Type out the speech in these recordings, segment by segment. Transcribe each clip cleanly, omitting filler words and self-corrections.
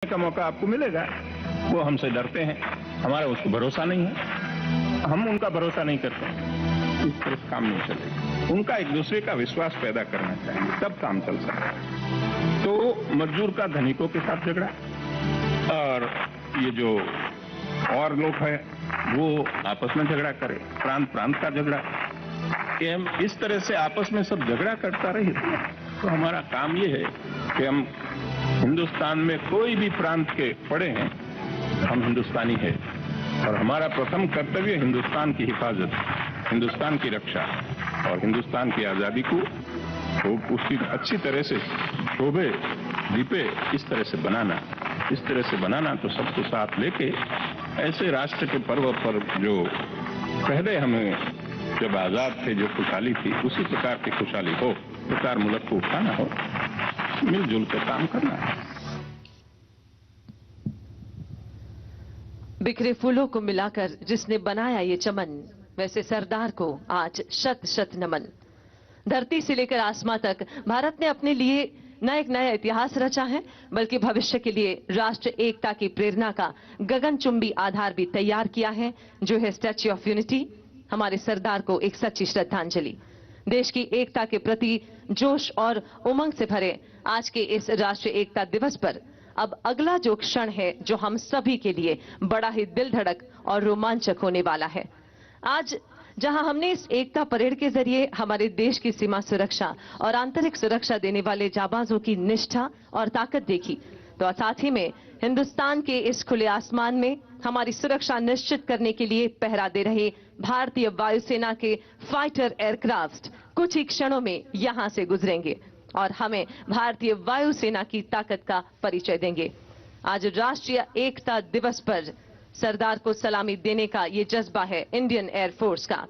का मौका आपको मिलेगा। वो हमसे डरते हैं, हमारा उसको भरोसा नहीं है, हम उनका भरोसा नहीं करते, इस तरह से काम नहीं चलेगा। उनका एक दूसरे का विश्वास पैदा करना चाहिए, तब काम चल सकता है। तो मजदूर का धनिकों के साथ झगड़ा, और ये जो और लोग हैं वो आपस में झगड़ा करे, प्रांत प्रांत का झगड़ा, कि हम इस तरह से आपस में सब झगड़ा करता रहे तो हमारा काम ये है कि हम हिंदुस्तान में कोई भी प्रांत के पड़े हैं, हम हिंदुस्तानी हैं और हमारा प्रथम कर्तव्य हिंदुस्तान की हिफाजत, हिंदुस्तान की रक्षा और हिंदुस्तान की आजादी को उसकी अच्छी तरह से शोभे दीपे इस तरह से बनाना तो सबको साथ लेके ऐसे राष्ट्र के पर्व पर जो पहले हमें जब आजाद थे जो खुशहाली थी उसी प्रकार की खुशहाली हो, प्रकार मुल्क को उठाना हो, मिलजुल कर काम करना है। बिखरे फूलों को मिलाकर जिसने बनाया ये चमन, वैसे सरदार को आज शत शत नमन। धरती से लेकर आसमां तक भारत ने अपने लिए न एक नया इतिहास रचा है, बल्कि भविष्य के लिए राष्ट्र एकता की प्रेरणा का गगनचुंबी आधार भी तैयार किया है, जो है स्टैच्यू ऑफ यूनिटी। हमारे सरदार को एक सच्ची श्रद्धांजलि। देश की एकता के प्रति जोश और उमंग से भरे आज के इस राष्ट्रीय एकता दिवस पर अब अगला जो क्षण है, जो हम सभी के लिए बड़ा ही दिल धड़क और रोमांचक होने वाला है। आज जहां हमने इस एकता परेड के जरिए हमारे देश की सीमा सुरक्षा और आंतरिक सुरक्षा देने वाले जाबाजों की निष्ठा और ताकत देखी, तो साथ ही में हिंदुस्तान के इस खुले आसमान में हमारी सुरक्षा निश्चित करने के लिए पहरा दे रहे भारतीय वायुसेना के फाइटर एयरक्राफ्ट कुछ ही क्षणों में यहां से गुजरेंगे और हमें भारतीय वायुसेना की ताकत का परिचय देंगे। आज राष्ट्रीय एकता दिवस पर सरदार को सलामी देने का ये जज्बा है इंडियन एयरफोर्स का।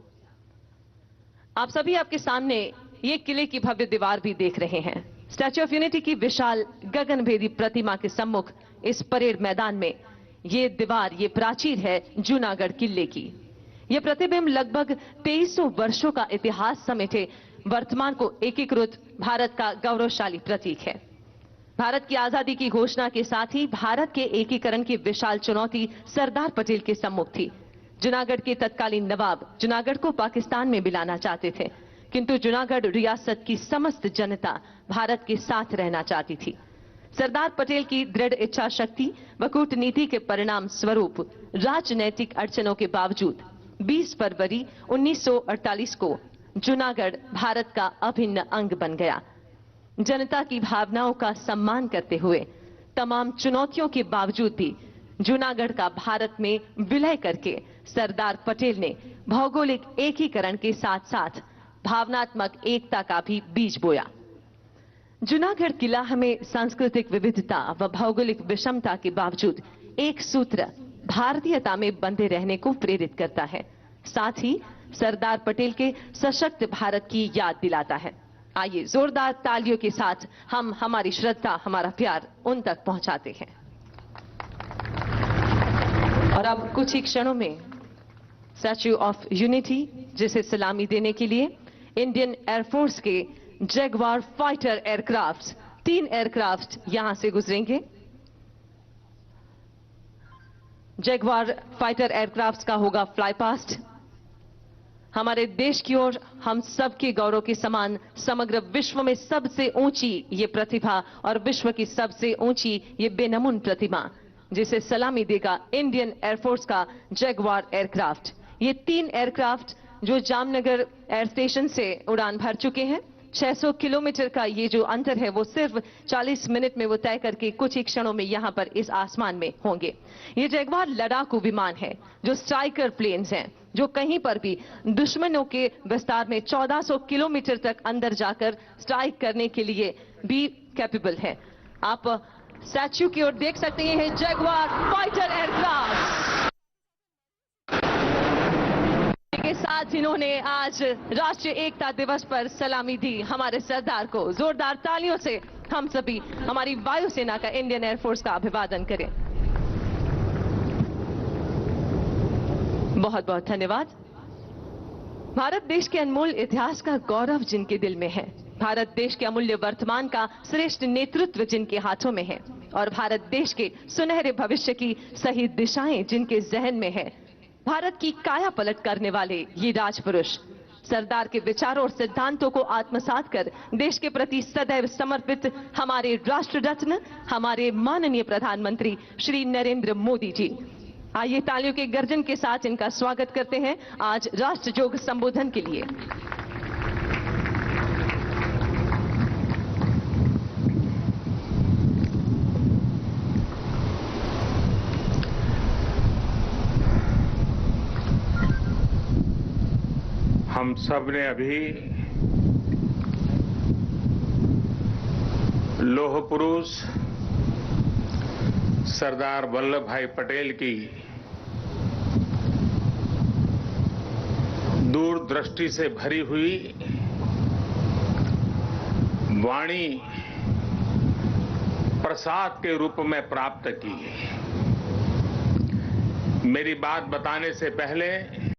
आप सभी आपके सामने ये किले की भव्य दीवार भी देख रहे हैं। स्टैच्यू ऑफ यूनिटी की विशाल गगनभेदी प्रतिमा के सम्मुख इस परेड मैदान में ये दीवार, ये प्राचीर है जूनागढ़ किले की। ये प्रतिबिंब लगभग 2300 वर्षों का इतिहास समेटे वर्तमान को एकीकृत भारत का गौरवशाली प्रतीक है। भारत की आजादी की घोषणा के साथ ही भारत के एकीकरण की विशाल चुनौती सरदार पटेल के सम्मुख थी। जूनागढ़ के तत्कालीन नवाब जूनागढ़ को पाकिस्तान में मिलाना चाहते थे, किंतु जूनागढ़ रियासत की समस्त जनता भारत के साथ रहना चाहती थी। सरदार पटेल की दृढ़ इच्छा शक्ति व कूटनीति के परिणाम स्वरूप राजनैतिक अड़चनों के बावजूद 20 फरवरी 1948 को जूनागढ़ भारत का अभिन्न अंग बन गया। जनता की भावनाओं का सम्मान करते हुए तमाम चुनौतियों के बावजूद भी जूनागढ़ का भारत में विलय करके सरदार पटेल ने भौगोलिक एकीकरण के साथ साथ भावनात्मक एकता का भी बीज बोया। जूनागढ़ किला हमें सांस्कृतिक विविधता व भौगोलिक विषमता के बावजूद एक सूत्र भारतीयता में बंधे रहने को प्रेरित करता है, साथ ही सरदार पटेल के सशक्त भारत की याद दिलाता है। आइए जोरदार तालियों के साथ हम हमारी श्रद्धा, हमारा प्यार उन तक पहुंचाते हैं। और अब कुछ ही क्षणों में स्टैच्यू ऑफ यूनिटी, जिसे सलामी देने के लिए इंडियन एयरफोर्स के जैगवार फाइटर एयरक्राफ्ट 3 एयरक्राफ्ट यहां से गुजरेंगे। जैगवार फाइटर एयरक्राफ्ट का होगा फ्लाई पास्ट। हमारे देश की ओर हम सबके गौरव के समान समग्र विश्व में सबसे ऊंची ये प्रतिभा और विश्व की सबसे ऊंची ये बेनमून प्रतिमा, जिसे सलामी देगा इंडियन एयरफोर्स का जैगवार एयरक्राफ्ट। ये 3 एयरक्राफ्ट जो जामनगर एयर स्टेशन से उड़ान भर चुके हैं, 600 किलोमीटर का ये जो अंतर है वो सिर्फ 40 मिनट में वो तय करके कुछ ही क्षणों में यहां पर इस आसमान में होंगे। ये जैगवार लड़ाकू विमान है, जो स्ट्राइकर प्लेन्स हैं, जो कहीं पर भी दुश्मनों के विस्तार में 1400 किलोमीटर तक अंदर जाकर स्ट्राइक करने के लिए भी कैपेबल है। आप स्टैच्यू की ओर देख सकते हैं जैगवार फाइटर एयरक्राफ्ट के साथ इन्होंने आज राष्ट्रीय एकता दिवस पर सलामी दी हमारे सरदार को। जोरदार तालियों से हम सभी हमारी वायुसेना का, इंडियन एयरफोर्स का अभिवादन करें। बहुत बहुत धन्यवाद। भारत देश के अनमोल इतिहास का गौरव जिनके दिल में है, भारत देश के अमूल्य वर्तमान का श्रेष्ठ नेतृत्व जिनके हाथों में है, और भारत देश के सुनहरे भविष्य की सही दिशाएं जिनके जहन में है। भारत की काया पलट करने वाले ये राजपुरुष सरदार के विचारों और सिद्धांतों को आत्मसात कर देश के प्रति सदैव समर्पित हमारे राष्ट्र रत्न, हमारे माननीय प्रधानमंत्री श्री नरेंद्र मोदी जी। आइए तालियों के गर्जन के साथ इनका स्वागत करते हैं आज राष्ट्रजोग संबोधन के लिए। हम सब ने अभी लौह पुरुष सरदार वल्लभ भाई पटेल की दूरदृष्टि से भरी हुई वाणी प्रसाद के रूप में प्राप्त की। मेरी बात बताने से पहले